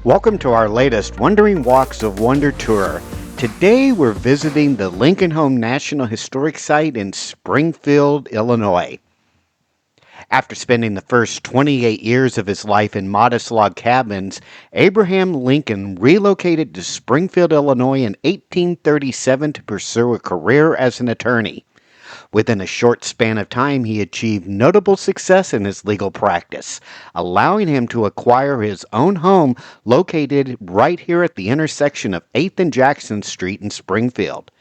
Welcome to our latest Wandering Walks of Wonder tour. Today we're visiting the Lincoln Home National Historic Site in Springfield, Illinois. After spending the first 28 years of his life in modest log cabins, Abraham Lincoln relocated to Springfield, Illinois in 1837 to pursue a career as an attorney. Within a short span of time, he achieved notable success in his legal practice, allowing him to acquire his own home located right here at the intersection of 8th and Jackson Street in Springfield.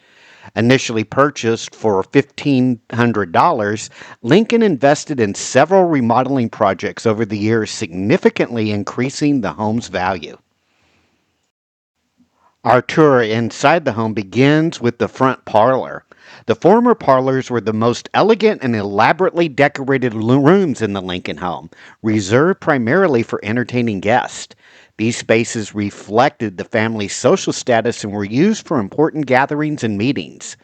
Initially purchased for $1,500, Lincoln invested in several remodeling projects over the years, significantly increasing the home's value. Our tour inside the home begins with the front parlor. The former parlors were the most elegant and elaborately decorated rooms in the Lincoln home, reserved primarily for entertaining guests. These spaces reflected the family's social status and were used for important gatherings and meetings.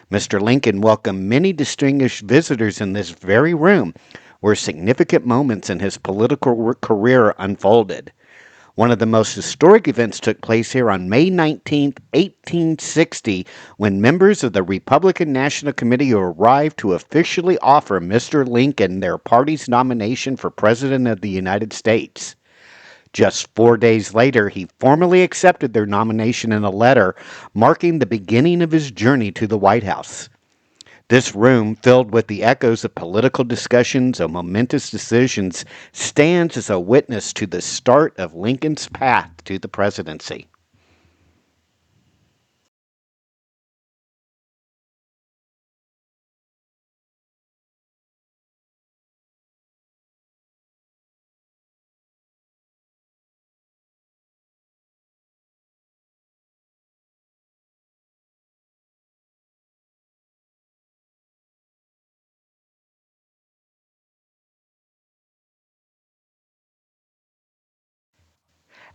Mr. Lincoln welcomed many distinguished visitors in this very room, where significant moments in his political career unfolded. One of the most historic events took place here on May 19, 1860, when members of the Republican National Committee arrived to officially offer Mr. Lincoln their party's nomination for President of the United States. Just 4 days later, he formally accepted their nomination in a letter, marking the beginning of his journey to the White House. This room, filled with the echoes of political discussions and momentous decisions, stands as a witness to the start of Lincoln's path to the presidency.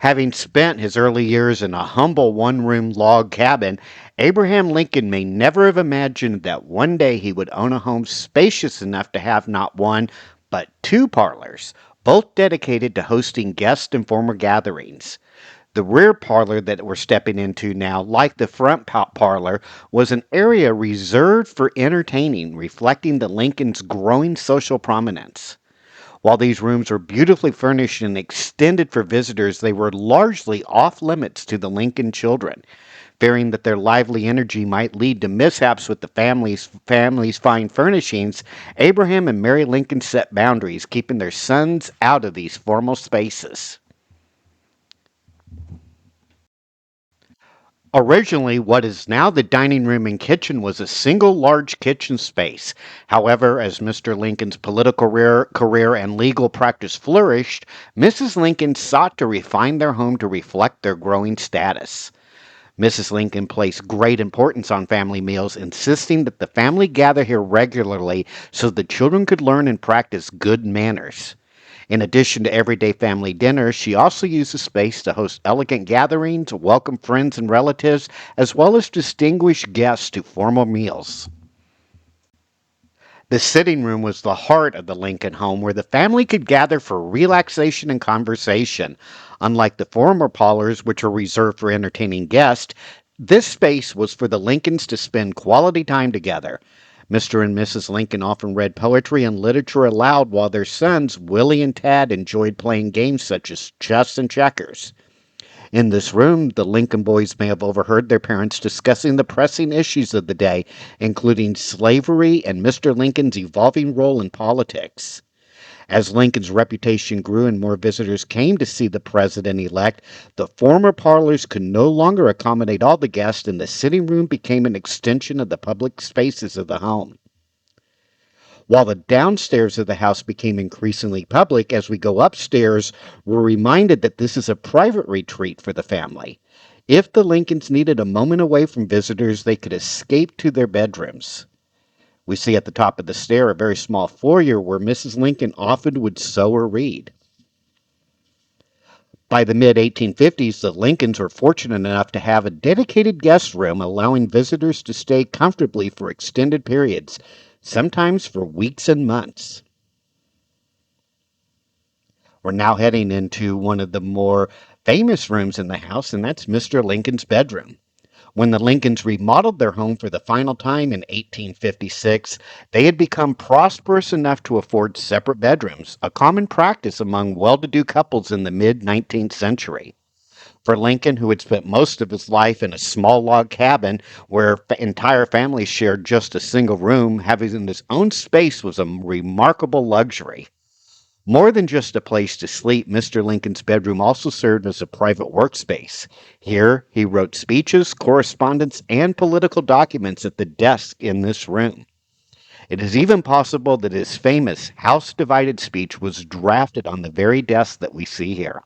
Having spent his early years in a humble one-room log cabin, Abraham Lincoln may never have imagined that one day he would own a home spacious enough to have not one, but two parlors, both dedicated to hosting guest and formal gatherings. The rear parlor that we're stepping into now, like the front parlor, was an area reserved for entertaining, reflecting the Lincolns' growing social prominence. While these rooms were beautifully furnished and extended for visitors, they were largely off limits to the Lincoln children. Fearing that their lively energy might lead to mishaps with the family's fine furnishings, Abraham and Mary Lincoln set boundaries, keeping their sons out of these formal spaces. Originally, what is now the dining room and kitchen was a single large kitchen space. However, as Mr. Lincoln's political career and legal practice flourished, Mrs. Lincoln sought to refine their home to reflect their growing status. Mrs. Lincoln placed great importance on family meals, insisting that the family gather here regularly so the children could learn and practice good manners. In addition to everyday family dinners, she also used the space to host elegant gatherings, welcome friends and relatives, as well as distinguish guests to formal meals. The sitting room was the heart of the Lincoln home, where the family could gather for relaxation and conversation. Unlike the former parlors, which were reserved for entertaining guests, this space was for the Lincolns to spend quality time together. Mr. and Mrs. Lincoln often read poetry and literature aloud, while their sons, Willie and Tad, enjoyed playing games such as chess and checkers. In this room, the Lincoln boys may have overheard their parents discussing the pressing issues of the day, including slavery and Mr. Lincoln's evolving role in politics. As Lincoln's reputation grew and more visitors came to see the president-elect, the former parlors could no longer accommodate all the guests, and the sitting room became an extension of the public spaces of the home. While the downstairs of the house became increasingly public, as we go upstairs, we're reminded that this is a private retreat for the family. If the Lincolns needed a moment away from visitors, they could escape to their bedrooms. We see at the top of the stair a very small foyer where Mrs. Lincoln often would sew or read. By the mid-1850s, the Lincolns were fortunate enough to have a dedicated guest room, allowing visitors to stay comfortably for extended periods, sometimes for weeks and months. We're now heading into one of the more famous rooms in the house, and that's Mr. Lincoln's bedroom. When the Lincolns remodeled their home for the final time in 1856, they had become prosperous enough to afford separate bedrooms, a common practice among well to do couples in the mid 19th century. For Lincoln, who had spent most of his life in a small log cabin where entire families shared just a single room, having his own space was a remarkable luxury. More than just a place to sleep, Mr. Lincoln's bedroom also served as a private workspace. Here, he wrote speeches, correspondence, and political documents at the desk in this room. It is even possible that his famous House Divided speech was drafted on the very desk that we see here.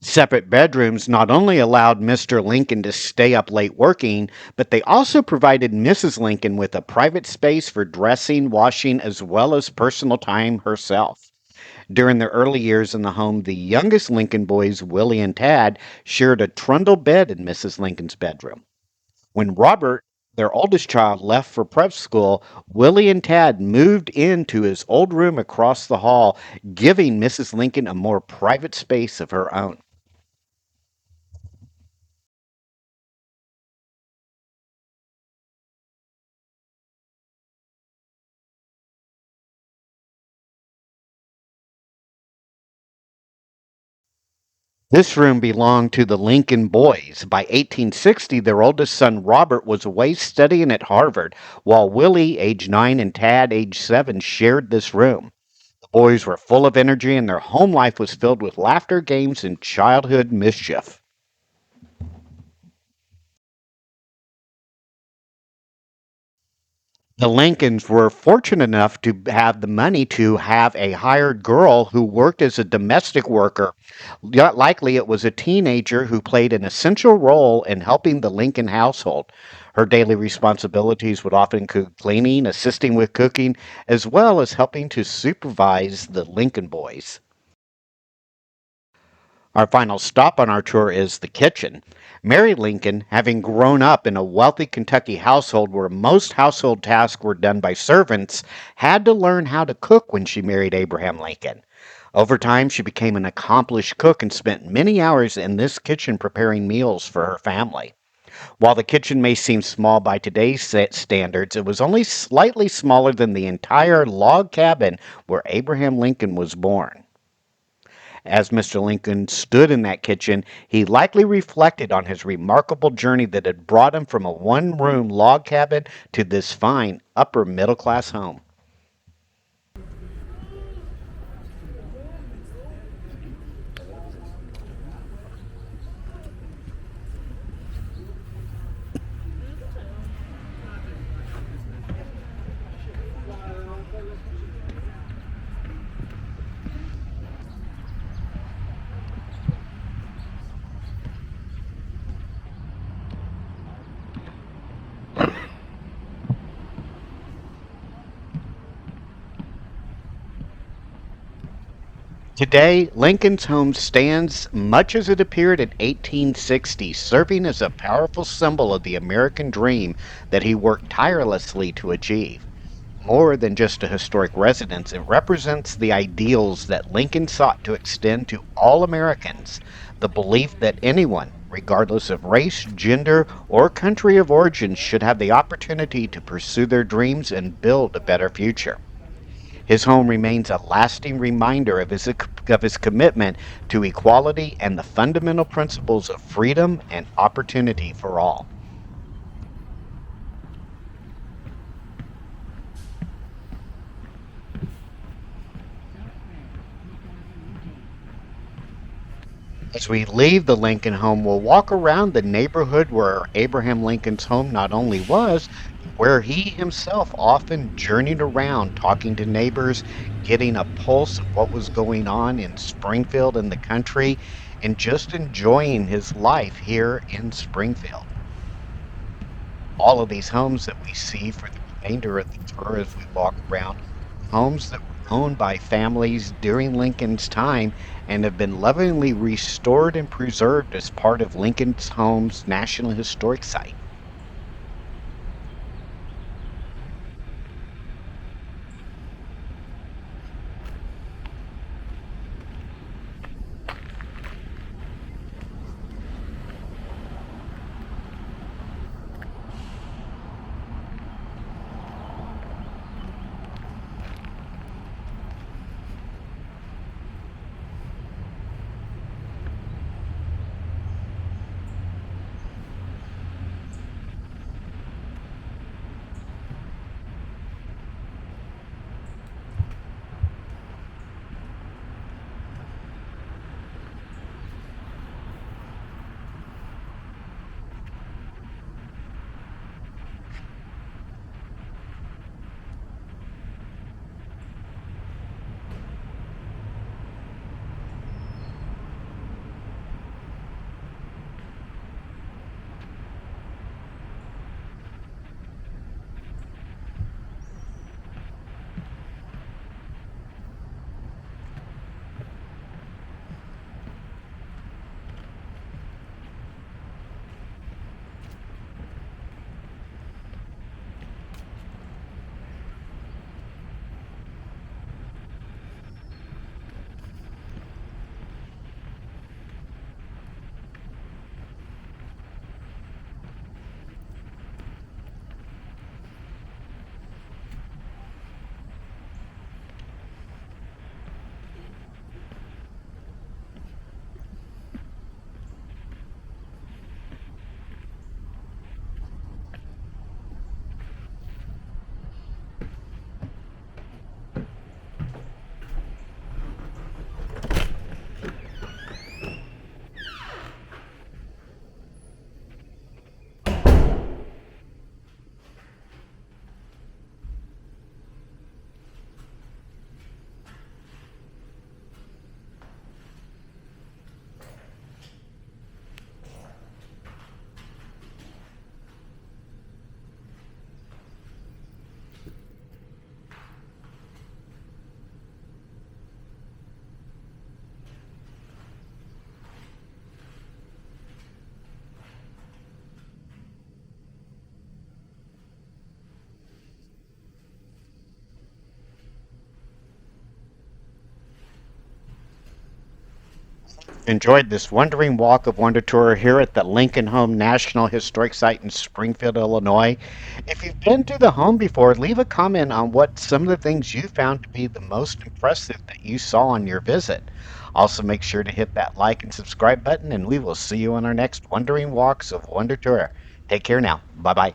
Separate bedrooms not only allowed Mr. Lincoln to stay up late working, but they also provided Mrs. Lincoln with a private space for dressing, washing, as well as personal time herself. During their early years in the home, the youngest Lincoln boys, Willie and Tad, shared a trundle bed in Mrs. Lincoln's bedroom. When Robert, their oldest child, left for prep school, Willie and Tad moved into his old room across the hall, giving Mrs. Lincoln a more private space of her own. This room belonged to the Lincoln boys. By 1860, their oldest son Robert was away studying at Harvard, while Willie, age 9, and Tad, age 7, shared this room. The boys were full of energy, and their home life was filled with laughter, games, and childhood mischief. The Lincolns were fortunate enough to have the money to have a hired girl who worked as a domestic worker. Likely it was a teenager who played an essential role in helping the Lincoln household. Her daily responsibilities would often include cleaning, assisting with cooking, as well as helping to supervise the Lincoln boys. Our final stop on our tour is the kitchen. Mary Lincoln, having grown up in a wealthy Kentucky household where most household tasks were done by servants, had to learn how to cook when she married Abraham Lincoln. Over time, she became an accomplished cook and spent many hours in this kitchen preparing meals for her family. While the kitchen may seem small by today's standards, it was only slightly smaller than the entire log cabin where Abraham Lincoln was born. As Mr. Lincoln stood in that kitchen, he likely reflected on his remarkable journey that had brought him from a one room log cabin to this fine upper middle class home. Today, Lincoln's home stands much as it appeared in 1860, serving as a powerful symbol of the American dream that he worked tirelessly to achieve. More than just a historic residence, it represents the ideals that Lincoln sought to extend to all Americans, the belief that anyone, regardless of race, gender, or country of origin, should have the opportunity to pursue their dreams and build a better future. His home remains a lasting reminder of his commitment to equality and the fundamental principles of freedom and opportunity for all. As we leave the Lincoln home, we'll walk around the neighborhood where Abraham Lincoln's home not only was, but where he himself often journeyed around talking to neighbors, getting a pulse of what was going on in Springfield and the country, and just enjoying his life here in Springfield. All of these homes that we see for the remainder of the tour as we walk around, homes that were owned by families during Lincoln's time and have been lovingly restored and preserved as part of Lincoln's Home's National Historic Site. Enjoyed this wandering walk of wonder tour here at the Lincoln Home National Historic Site in Springfield, Illinois. If you've been to the home before, leave a comment on what some of the things you found to be the most impressive that you saw on your visit. Also, make sure to hit that like and subscribe button, and we will see you on our next Wandering Walks of Wonder Tour. Take care now. Bye bye.